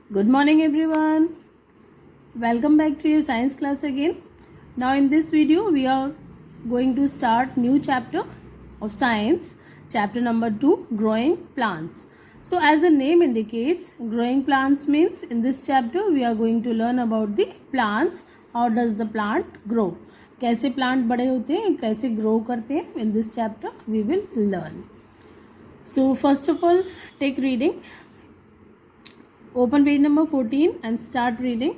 Good morning everyone. Welcome back to your science class again. Now in this video we are going to start new chapter of science, chapter number 2, growing plants. So as the name indicates, growing plants means in this chapter we are going to learn about the plants. How does the plant grow? कैसे plant बड़े होते हैं, कैसे grow करते हैं, in this chapter we will learn. So first of all, take reading. Open page number 14 and start reading.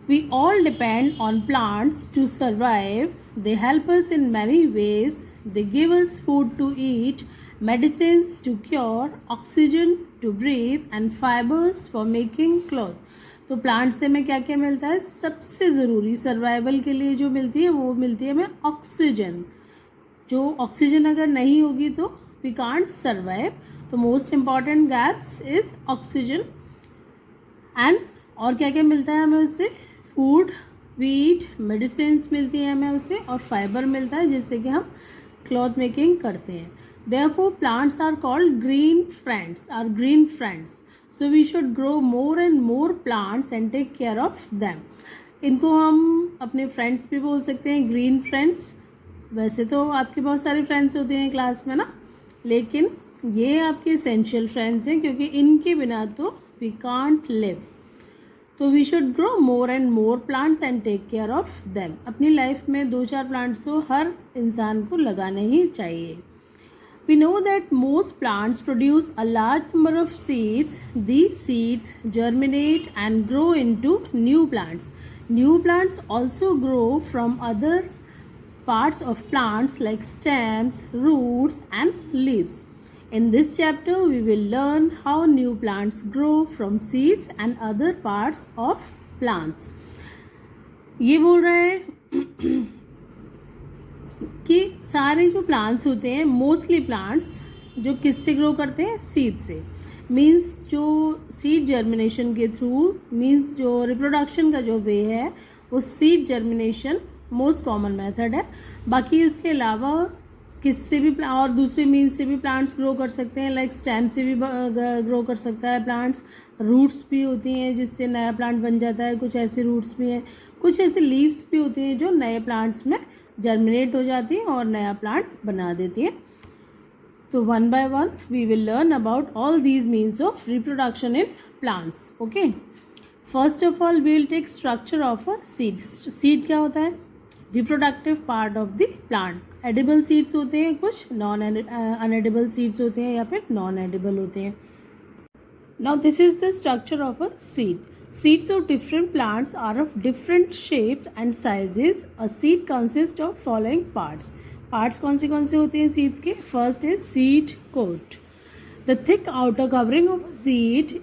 We all depend on plants to survive. They help us in many ways. They give us food to eat, medicines to cure, oxygen to breathe and fibers for making cloth. तो plant से हमें क्या क्या मिलता है? सबसे ज़रूरी survival के लिए जो मिलती है वो मिलती है हमें ऑक्सीजन. जो ऑक्सीजन अगर नहीं होगी तो वी कांट सर्वाइव. तो most important gas is oxygen. And और क्या क्या मिलता है हमें उससे? फूड, वीट, मेडिसिन्स मिलती हैं हमें उससे, और फाइबर मिलता है जिससे कि हम क्लॉथ मेकिंग करते हैं. Therefore plants are called green friends. So we should grow more and more plants and take care of them. इनको हम अपने फ्रेंड्स भी बोल सकते हैं, ग्रीन फ्रेंड्स. वैसे तो आपके बहुत सारे फ्रेंड्स होते हैं क्लास में ना, लेकिन ये आपके एसेंशियल फ्रेंड्स हैं क्योंकि इनके बिना तो वी कांट लिव. तो we should grow more and more plants and take care of them. अपनी लाइफ में 2-4 प्लांट्स तो हर इंसान को लगाने ही चाहिए. We know that most plants produce a large number of seeds. These seeds germinate and grow into new plants. New plants also grow from other parts of plants like stems, roots and leaves. In this chapter, we will learn how new plants grow from seeds and other parts of plants. ये बोल रहे हैं कि सारे जो plants होते हैं, mostly plants जो किससे ग्रो करते हैं? सीड से. मीन्स जो सीड जर्मिनेशन के थ्रू, मीन्स जो रिप्रोडक्शन का जो वे है वो seed germination most common method है. बाकी उसके अलावा किससे भी और दूसरे मीन्स से भी प्लांट्स ग्रो कर सकते हैं. लाइक स्टेम से भी ग्रो कर सकता है प्लांट्स. रूट्स भी होती हैं जिससे नया प्लांट बन जाता है. कुछ ऐसे रूट्स भी हैं, कुछ ऐसे लीव्स भी होती हैं जो नए प्लांट्स में जर्मिनेट हो जाती हैं और नया प्लांट बना देती है. तो one by one we will learn about all these means of reproduction in plants. Okay, first of all we will take structure of a seed. Seed क्या होता है? Reproductive part of the plant. Edible seeds होते हैं, कुछ non अनएडिबल seeds होते हैं या फिर नॉन एडिबल होते हैं. Now this is the structure of a seed. Seeds of different plants are of different shapes and sizes. A seed consists of following parts. Parts कौन से होते हैं seeds के? First is seed coat. The thick outer covering of a seed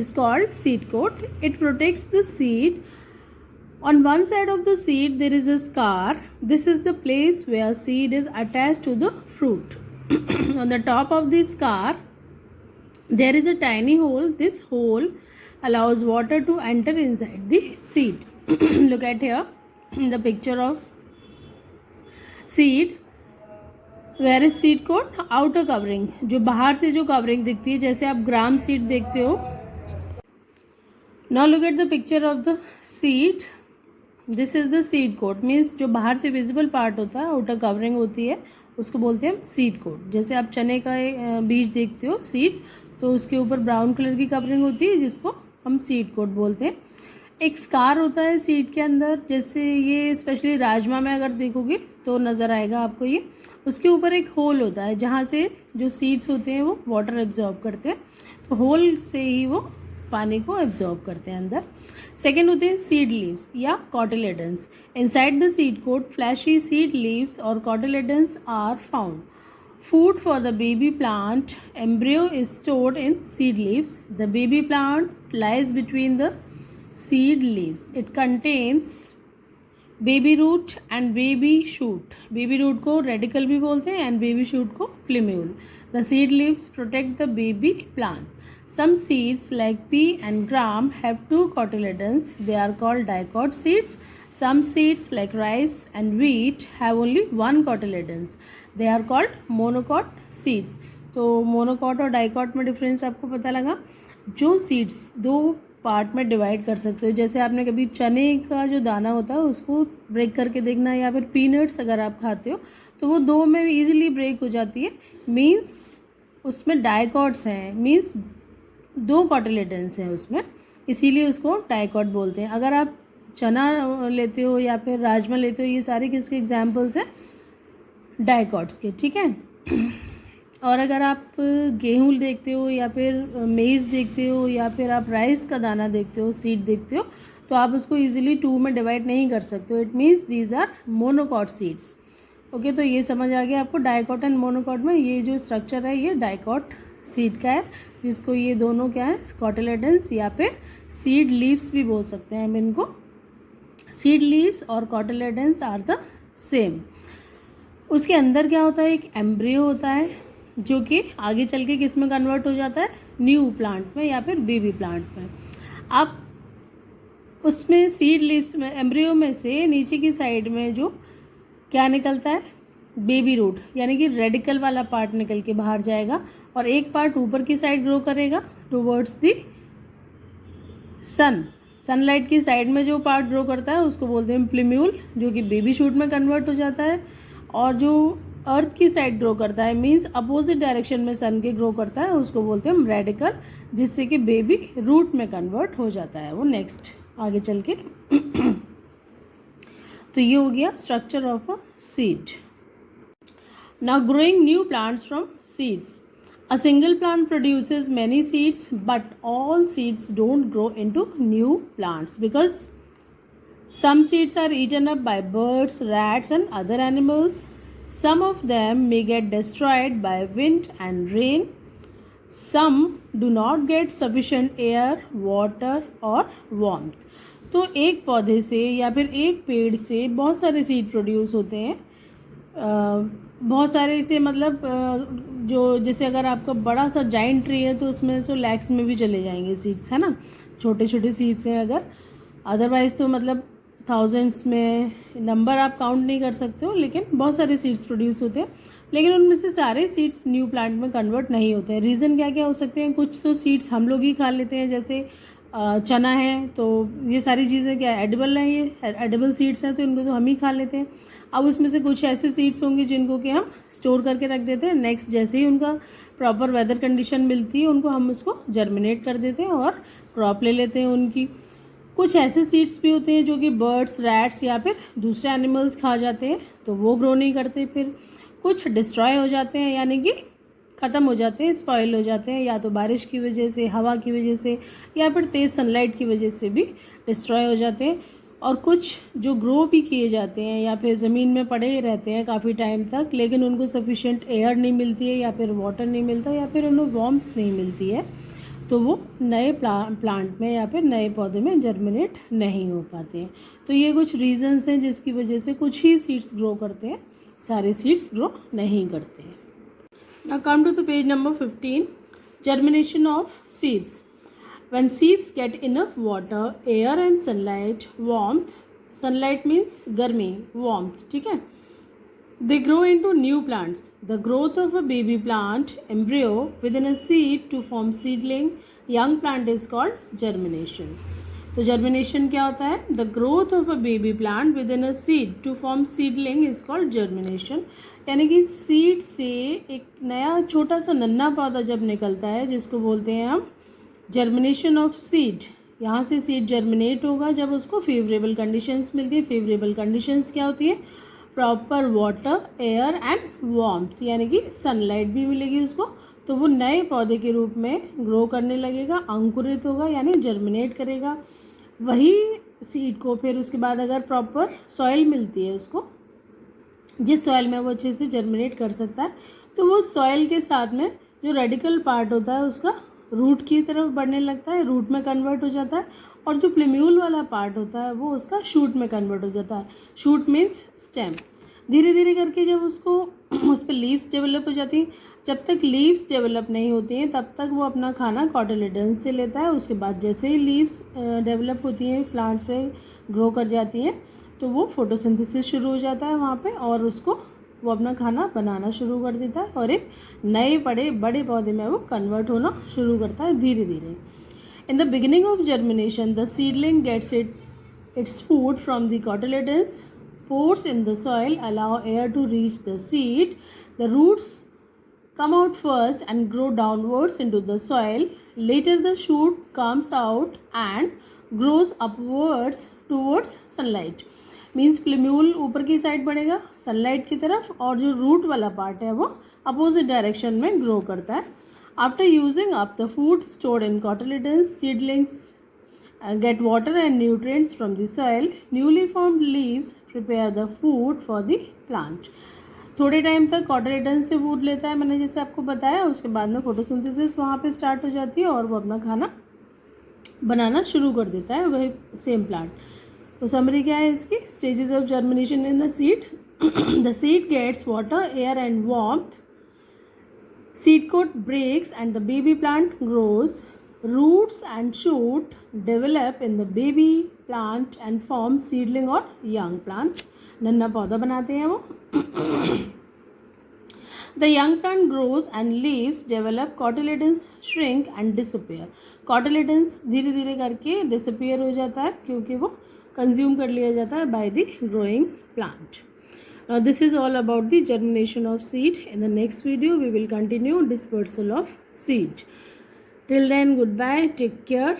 is called seed coat. It protects the seed. On one side of the seed there is a scar. This is the place where seed is attached to the fruit. On the top of the scar there is a tiny hole. This hole allows water to enter inside the seed. Look at here the picture of seed. Where is seed coat? Outer covering. जो बाहर से जो covering दिखती है, जैसे आप ग्राम seed देखते हो. Now look at the picture of the seed. This is the seed coat. Means जो बाहर से विजिबल पार्ट होता है, आउटर कवरिंग होती है, उसको बोलते हैं सीड कोट. जैसे आप चने का बीज देखते हो सीड, तो उसके ऊपर ब्राउन कलर की कवरिंग होती है जिसको हम सीड कोट बोलते हैं. एक स्कार होता है सीड के अंदर, जैसे ये स्पेशली राजमा में अगर देखोगे तो नज़र आएगा आपको ये. उसके ऊपर एक होल होता है जहाँ से जो सीड्स होते हैं वो वाटर एब्जॉर्ब करते हैं. तो होल से ही वो पानी को एब्जॉर्ब करते हैं अंदर. सेकेंड होते हैं सीड लीव्स या cotyledons. Inside the seed coat fleshy seed leaves और cotyledons are found. Food for the baby plant embryo is stored in seed leaves. The baby plant lies between the seed leaves. It contains baby root and baby shoot. Baby root को radicle भी बोलते हैं and baby shoot को plumule. The seed leaves protect the baby plant. Some seeds like pea and gram have 2 cotyledons. They are called dicot seeds. Some seeds like rice and wheat have only 1 cotyledons. They are called monocot seeds. तो monocot और dicot में difference आपको पता लगा. जो seeds दो part में divide कर सकते हो, जैसे आपने कभी चने का जो दाना होता है उसको ब्रेक करके देखना, या फिर पीनट्स अगर आप खाते हो तो वो दो में इजीली ब्रेक हो जाती है, मींस उसमें डाइकॉट्स हैं, मींस दो कॉटिलेडन्स हैं उसमें, इसीलिए उसको डाइकॉट बोलते हैं। अगर आप चना लेते हो या फिर राजमा लेते हो, ये सारे किसके एग्जाम्पल्स हैं? डाइकॉट्स के, ठीक है। और अगर आप गेहूँ देखते हो या फिर मेज़ देखते हो या फिर आप राइस का दाना देखते हो, सीड देखते हो, तो आप उसको इजीली टू में डिवाइड नहीं कर सकते हो। It means these are monocot seeds. Okay, तो ये समझ आ गया आपको डाइकॉट एंड मोनोकॉट में ये जो स्ट्रक्चर है ये डाइकॉट सीड का है, जिसको ये दोनों क्या है, कॉटिलेडन्स या फिर सीड लीव्स भी बोल सकते हैं हम इनको। सीड लीव्स और कॉटिलेडन्स आर द सेम। उसके अंदर क्या होता है, एक एम्ब्रियो होता है जो कि आगे चल के किस में कन्वर्ट हो जाता है, न्यू प्लांट में या फिर बेबी प्लांट में। अब उसमें सीड लीव्स में, एम्ब्रियो में से नीचे की साइड में जो क्या निकलता है, बेबी रूट, यानी कि रेडिकल वाला पार्ट निकल के बाहर जाएगा और एक पार्ट ऊपर की साइड ग्रो करेगा टुवर्ड्स दी सनलाइट की साइड में जो पार्ट ग्रो करता है उसको बोलते हैं प्लिम्यूल, जो कि बेबी शूट में कन्वर्ट हो जाता है। और जो अर्थ की साइड ग्रो करता है, मींस अपोजिट डायरेक्शन में सन के ग्रो करता है, उसको बोलते हैं हम रेडिकल, जिससे कि बेबी रूट में कन्वर्ट हो जाता है वो नेक्स्ट आगे चल के। तो ये हो गया structure of a seed. Now growing new plants from seeds. A single plant produces many seeds, but all seeds don't grow into new plants because some seeds are eaten up by birds, rats, and other animals. Some of them may get destroyed by wind and rain. Some do not get sufficient air, water, or warmth. तो एक पौधे से या फिर एक पेड़ से बहुत सारे सीड प्रोड्यूस होते हैं। बहुत सारे इसे मतलब जो जैसे अगर आपका बड़ा सा जाइंट ट्री है तो उसमें से लैक्स में भी चले जाएंगे सीड्स, है ना, छोटे छोटे सीड्स हैं अगर, अदरवाइज़ तो मतलब थाउजेंड्स में नंबर आप काउंट नहीं कर सकते हो, लेकिन बहुत सारे सीड्स प्रोड्यूस होते हैं, लेकिन उनमें से सारे सीड्स न्यू प्लांट में कन्वर्ट नहीं होते हैं। रीज़न क्या क्या हो सकते हैं? कुछ तो सीड्स हम लोग ही खा लेते हैं, जैसे चना है, तो ये सारी चीज़ें क्या एडिबल हैं, ये एडिबल सीड्स हैं तो इनको तो हम ही खा लेते हैं। अब उसमें से कुछ ऐसे सीड्स होंगे जिनको कि हम स्टोर करके रख देते हैं, नेक्स्ट जैसे ही उनका प्रॉपर वेदर कंडीशन मिलती है उनको हम उसको जर्मिनेट कर देते हैं और क्रॉप ले लेते हैं उनकी। कुछ ऐसे सीड्स भी होते हैं जो कि बर्ड्स, रैट्स या फिर दूसरे एनिमल्स खा जाते हैं, तो वो ग्रो नहीं करते। फिर कुछ डिस्ट्रॉय हो जाते हैं, यानी कि ख़त्म हो जाते हैं, स्पॉइल हो जाते हैं, या तो बारिश की वजह से, हवा की वजह से, या फिर तेज़ सनलाइट की वजह से भी डिस्ट्रॉय हो जाते हैं। और कुछ जो ग्रो भी किए जाते हैं या फिर ज़मीन में पड़े रहते हैं काफ़ी टाइम तक, लेकिन उनको सफिशेंट एयर नहीं मिलती है या फिर वाटर नहीं मिलता या फिर उन्हें वार्मथ नहीं मिलती है, तो वो नए प्लांट में या फिर नए पौधे में जर्मिनेट नहीं हो पाते हैं। तो ये कुछ रीजंस हैं जिसकी वजह से कुछ ही सीड्स ग्रो करते हैं, सारे सीड्स ग्रो नहीं करते हैं। Now come to the page number 15, germination of seeds. When seeds get enough water, air and sunlight, warmth, sunlight means गर्मी, warmth, ठीक है, they grow into new plants. The growth of a baby plant embryo within a seed to form seedling young plant is called germination. तो germination क्या होता है? The growth of a baby plant within a seed to form seedling is called germination. यानी कि seed से एक नया छोटा सा नन्हा पौधा जब निकलता है, जिसको बोलते हैं हम जर्मिनेशन ऑफ सीड। यहाँ से सीड जर्मिनेट होगा जब उसको फेवरेबल कंडीशंस मिलती है। फेवरेबल कंडीशंस क्या होती है? Proper water, air and warmth, यानी कि सनलाइट भी मिलेगी उसको, तो वो नए पौधे के रूप में ग्रो करने लगेगा, अंकुरित होगा यानी जर्मिनेट करेगा। वही सीड को फिर उसके बाद अगर प्रॉपर सॉइल मिलती है उसको, जिस सॉइल में वो अच्छे से जर्मिनेट कर सकता है, तो वो सॉइल के साथ में जो रेडिकल पार्ट होता है उसका रूट की तरफ बढ़ने लगता है, रूट में कन्वर्ट हो जाता है, और जो प्लिम्यूल वाला पार्ट होता है वो उसका शूट में कन्वर्ट हो जाता है। Shoot means stem. धीरे धीरे करके जब उसको उस पर लीव्स डेवलप हो जाती हैं, जब तक लीव्स डेवलप नहीं होती हैं तब तक वो अपना खाना कॉटिलेडन्स से लेता है। उसके बाद जैसे ही लीव्स डेवलप होती हैं, प्लांट्स पे ग्रो कर जाती हैं, तो वो फोटोसिंथेसिस शुरू हो जाता है वहाँ पे, और उसको वो अपना खाना बनाना शुरू कर देता है और एक नए बड़े पौधे में वो कन्वर्ट होना शुरू करता है धीरे धीरे. In the beginning of germination the seedling gets its food from the cotyledons. Pores in the soil allow air to reach the seed. The roots come out first and grow downwards into the soil. Later the shoot comes out and grows upwards towards sunlight. Means plumule ऊपर की side बढ़ेगा sunlight की तरफ और जो root वाला part है वो अपोजिट डायरेक्शन में ग्रो करता है. After using up the food stored in cotyledons, seedlings get water and nutrients from the soil. Newly formed leaves prepare the food for the plant. थोड़े टाइम तक cotyledon से food लेता है, मैंने जैसे आपको बताया. उसके बाद में फोटोसिंथेसिस वहाँ पे स्टार्ट हो जाती है और वो अपना खाना बनाना शुरू कर देता है वही सेम प्लांट. तो समरी क्या है इसकी? Stages of germination in the seed. The seed gets water, air and warmth. Seed coat breaks and the baby plant grows. Roots and shoot develop in the baby plant and form seedling or young plant. नन्ना पौधा बनाते हैं वो. The young plant grows and leaves develop. Cotyledons shrink and disappear. Cotyledons धीरे धीरे करके disappear हो जाता है क्योंकि वो consume कर लिया जाता है by the growing plant. Now this is all about the germination of seed. In the next video we will continue dispersal of seed. Till then, goodbye, take care.